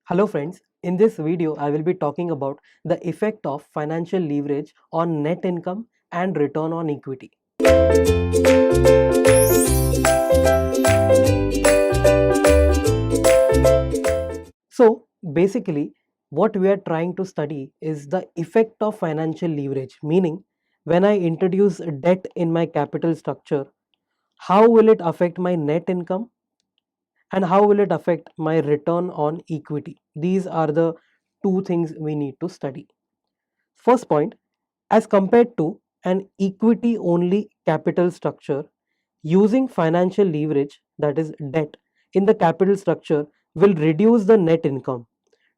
Hello friends, in this video I will be talking about the effect of financial leverage on net income and return on equity. So basically what we are trying to study is the effect of financial leverage, meaning when I introduce debt in my capital structure, how will it affect my net income and how will it affect my return on equity? These are the two things we need to study. First point, as compared to an equity only capital structure, using financial leverage, that is debt, in the capital structure will reduce the net income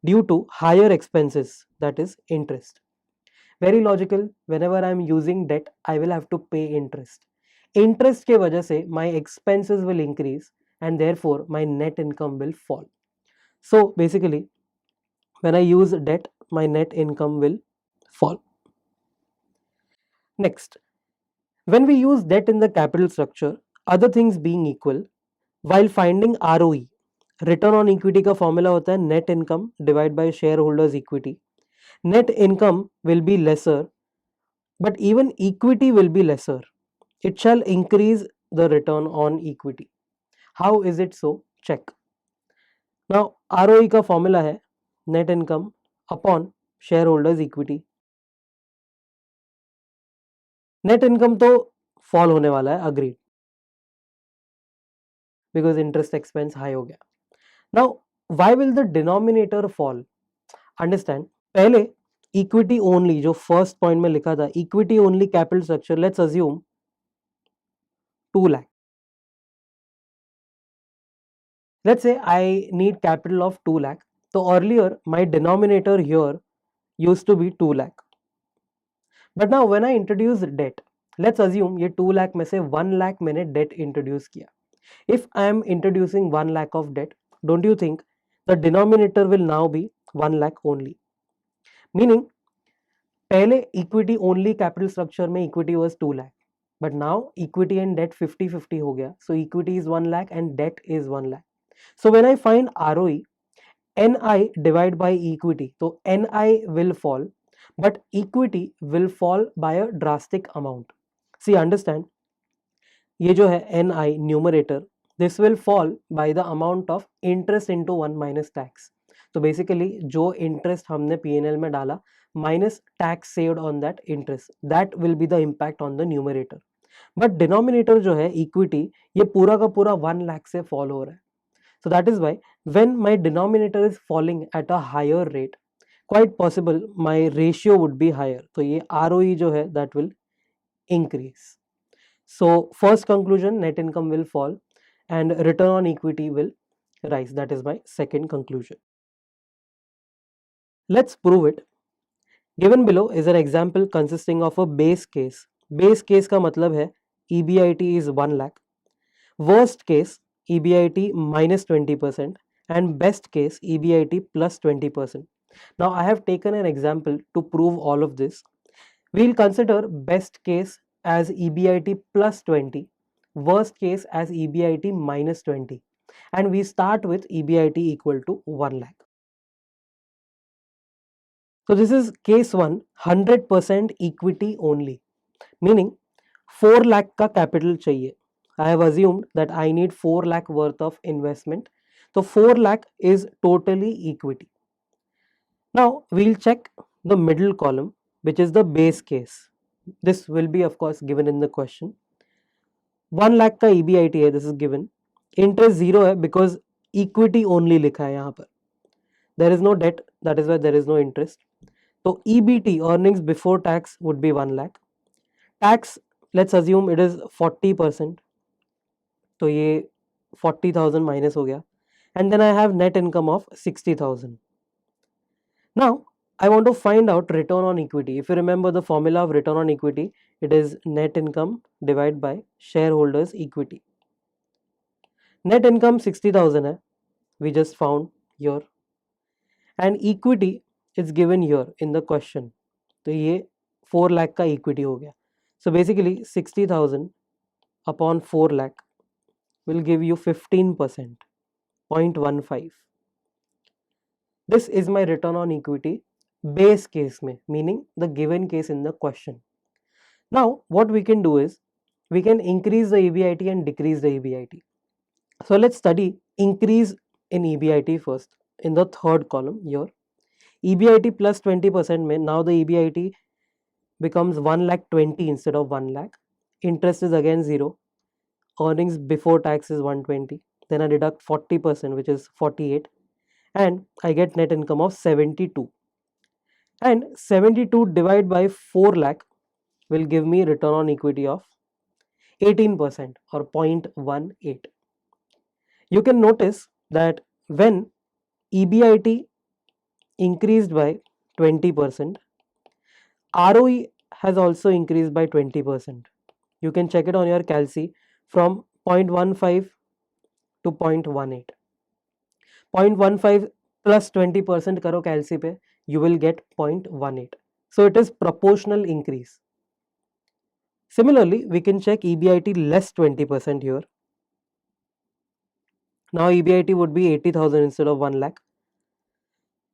due to higher expenses, that is interest. Very logical, whenever I am using debt, I will have to pay interest. Interest के वजह से my expenses will increase and therefore my net income will fall. So basically, when I use debt, my net income will fall. Next, when we use debt in the capital structure, other things being equal, while finding ROE, return on equity का formula होता है net income divided by shareholders equity. Net income will be lesser, but even equity will be lesser. It shall increase the return on equity. How is it so? Check. Now ROE का formula है net income upon shareholders equity. Net income तो fall होने वाला है, agreed, because interest expense high हो गया. Now, why will the denominator fall? Understand, पहले equity only जो first point में लिखा था, equity only capital structure, let's assume 2 lakh. Let's say I need capital of 2 lakh. So earlier my denominator here used to be 2 lakh. But now when I introduce debt, let's assume ये 2 lakh में से 1 lakh मैंने debt introduce किया. If I am introducing 1 lakh of debt, don't you think the denominator will now be 1 lakh only? Meaning, पहले equity only capital structure में equity was 2 lakh. But now equity and debt 50-50 हो गया. So equity is 1 lakh and debt is 1 lakh. So when I find ROE, NI divided by equity, so NI will fall, but equity will fall by a drastic amount. See, understand, ये जो है NI numerator, this will fall by the amount of interest into 1 minus tax. तो basically जो interest हमने P&L में डाला minus tax saved on that interest, that will be the impact on the numerator. But denominator जो है equity, ये पूरा का पूरा 1 lakh से fall हो रहा है. So that is why when my denominator is falling at a higher rate, quite possible my ratio would be higher. So ये ROE जो है that will increase. So first conclusion, net income will fall and return on equity will rise. That is my second conclusion. Let's prove it. Given below is an example consisting of a base case. Base case का मतलब है EBIT is 1 lakh. Worst case EBIT minus 20% and best case EBIT plus 20%. Now I have taken an example to prove all of this. We'll consider best case as EBIT plus 20, worst case as EBIT minus 20, and we start with EBIT equal to 1 lakh. So this is case 1, 100% equity only, meaning 4 lakh का capital चाहिए. I have assumed that I need 4 lakh worth of investment. So 4 lakh is totally equity. Now we'll check the middle column, which is the base case. This will be of course given in the question. 1 lakh का EBIT है, this is given. Interest 0 है because equity only लिखा है यहाँ पर. There is no debt, that is why there is no interest. So EBT, earnings before tax, would be 1 lakh. Tax, let's assume it is 40%. तो ये 40,000 minus हो गया. And then I have net income of 60,000. Now I want to find out return on equity. If you remember the formula of return on equity, it is net income divided by shareholders equity. Net income 60,000 है, we just found here, and equity is given here in the question. तो ये 4 lakh का equity हो गया. So basically 60,000 upon 4 lakh will give you 15%, 0.15. This is my return on equity base case mein, meaning the given case in the question. Now what we can do is we can increase the EBIT and decrease the EBIT. So let's study increase in EBIT first in the third column here. EBIT plus 20% mein, now the EBIT becomes 1 lakh 20 instead of 1 lakh. Interest is again 0. Earnings before tax is 120. Then I deduct 40%, which is 48, and I get net income of 72. And 72 divided by 4 lakh will give me return on equity of 18% or 0.18. You can notice that when EBIT increased by 20%, ROE has also increased by 20%. You can check it on your calci from 0.15 to 0.18. 0.15 plus 20% karo calci pe, you will get 0.18. So it is proportional increase. Similarly, we can check EBIT less 20% here. Now EBIT would be 80,000 instead of 1 lakh.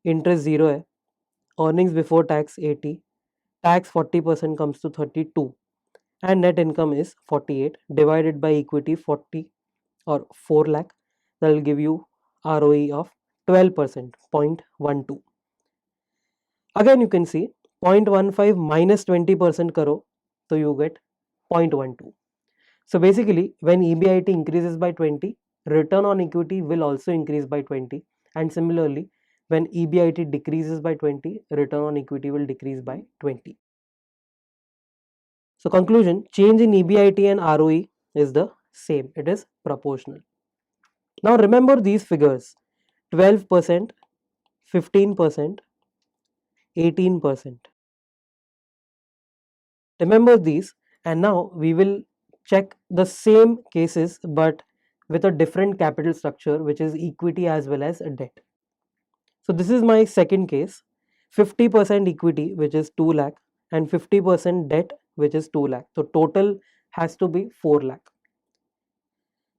Interest 0 hai. Earnings before tax 80. Tax 40% comes to 32. And net income is 48 divided by equity 40 or 4 lakh. That will give you ROE of 12%, 0.12. Again you can see 0.15 minus 20% karo, so you get 0.12. So basically when EBIT increases by 20, return on equity will also increase by 20, and similarly when EBIT decreases by 20, return on equity will decrease by 20. So conclusion, change in EBIT and ROE is the same, it is proportional. Now remember these figures, 12%, 15%, 18%. Remember these, and now we will check the same cases but with a different capital structure, which is equity as well as a debt. So this is my second case, 50% equity, which is 2 lakh, and 50% debt, which is 2 lakh. So total has to be 4 lakh.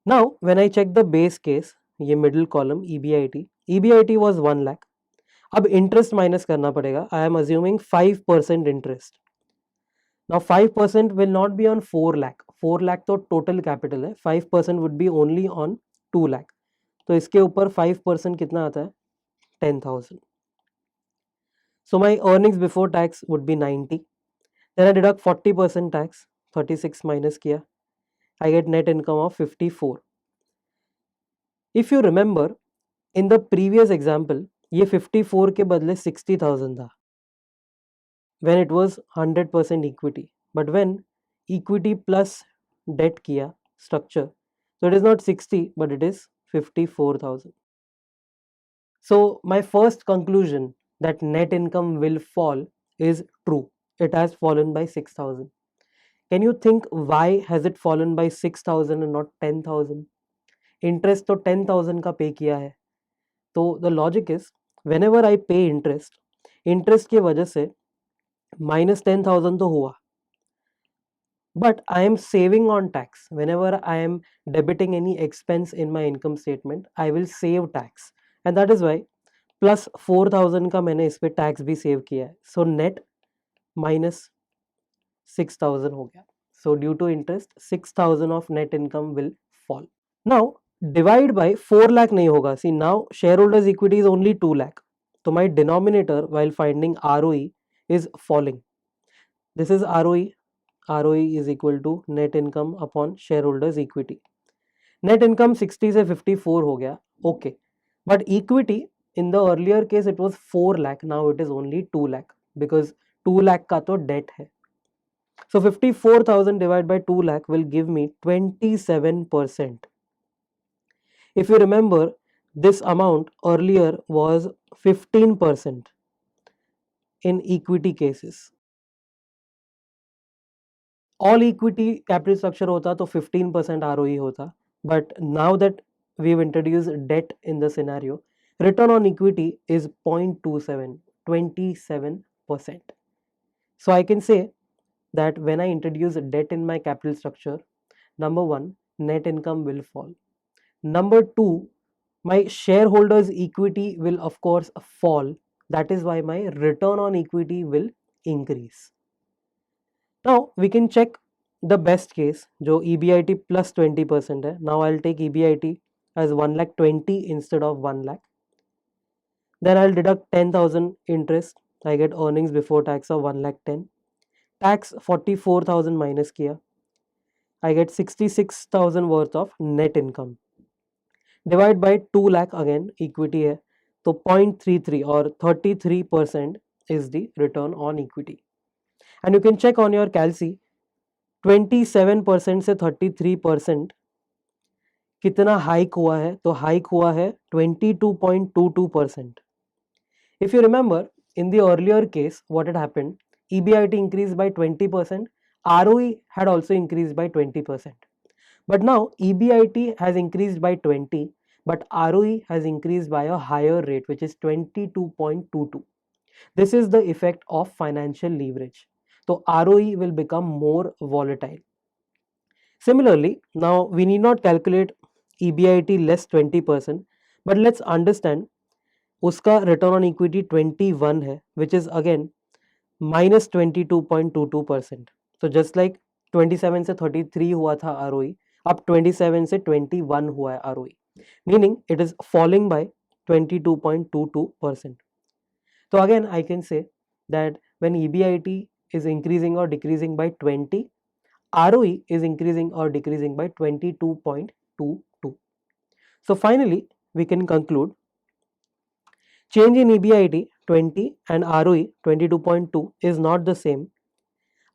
Now when I check the base case, ये middle column EBIT was 1 lakh. अब interest minus करना पड़ेगा. I am assuming 5% interest. Now 5% will not be on 4 lakh. 4 lakh तो total capital है. 5% would be only on 2 lakh. तो इसके ऊपर 5% कितना आता है? 10,000. So my earnings before tax would be 90. Then I deduct 40% tax, 36 minus किया. I get net income of 54. If you remember, in the previous example, ये 54 के बदले 60,000 था when it was 100% equity. But when equity plus debt किया structure, so it is not 60 but it is 54,000. So my first conclusion that net income will fall is true. It has fallen by 6,000. Can you think why has it fallen by 6,000 and not 10,000? Interest तो 10,000 का पे किया है. तो the logic is whenever I pay interest, interest की वजह से minus 10,000 तो हुआ. But I am saving on tax. Whenever I am debiting any expense in my income statement, I will save tax. And that is why plus 4,000 का मैंने इस पे tax भी सेव किया है. सो नेट माइनस 6,000 हो गया. So due to interest 6,000 of net income will fall. Now divide by 4 lakh नहीं होगा. See now share holders equity is only 2 lakh. तो my denominator while finding ROE is falling. This is ROE. ROE is equal to net income upon shareholders equity. Net income 60 से 54 हो गया. Okay. But equity in the earlier case it was 4 lakh. Now it is only 2 lakh because 2 lakh का तो debt है. So 54,000 divided by 2 lakh will give me 27%. If you remember, this amount earlier was 15% in equity cases. All equity capital structure होता तो 15% ROE होता. But now that we've introduced debt in the scenario, return on equity is 0.27, 27%. So I can say that when I introduce debt in my capital structure, number one, net income will fall. Number two, my shareholders equity will of course fall. That is why my return on equity will increase. Now we can check the best case जो EBIT plus 20% है. Now I'll take EBIT as 1,20,000 instead of 1 lakh. Then I'll deduct 10,000 interest. I get earnings before tax of 1,10,000. Tax 44,000 minus किया. I get 66,000 worth of net income. Divide by 2 lakh again equity है तो 0.33 or 33% is the return on equity. And you can check on your calci 27% से 33% कितना hike हुआ है तो hike हुआ है 22.22%. If you remember in the earlier case what had happened, EBIT increased by 20%, ROE had also increased by 20%. But now EBIT has increased by 20, but ROE has increased by a higher rate, which is 22.22. This is the effect of financial leverage. So ROE will become more volatile. Similarly, now we need not calculate EBIT less 20%, but let's understand उसका return on equity 21 है, which is again minus 22.22%. So just like 27 से 33 हुआ था ROE, अब 27 से 21 हुआ है ROE, meaning it is falling by 22.22%. So again I can say that when EBIT is increasing or decreasing by 20, ROE is increasing or decreasing by 22.22. So finally we can conclude change in EBIT 20 and ROE 22.2 is not the same.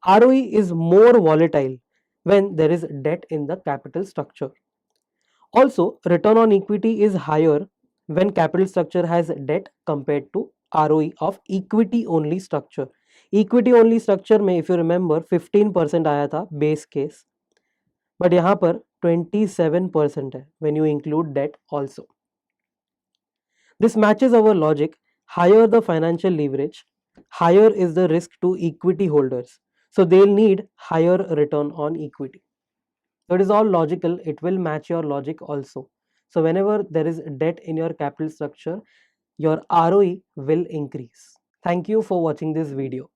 ROE is more volatile when there is debt in the capital structure. Also, return on equity is higher when capital structure has debt compared to ROE of equity only structure. Equity only structure में if you remember 15% आया था base case, but यहाँ पर 27% है when you include debt also. This matches our logic. Higher the financial leverage, higher is the risk to equity holders. So they'll need higher return on equity. So it is all logical. It will match your logic also. So whenever there is debt in your capital structure, your ROE will increase. Thank you for watching this video.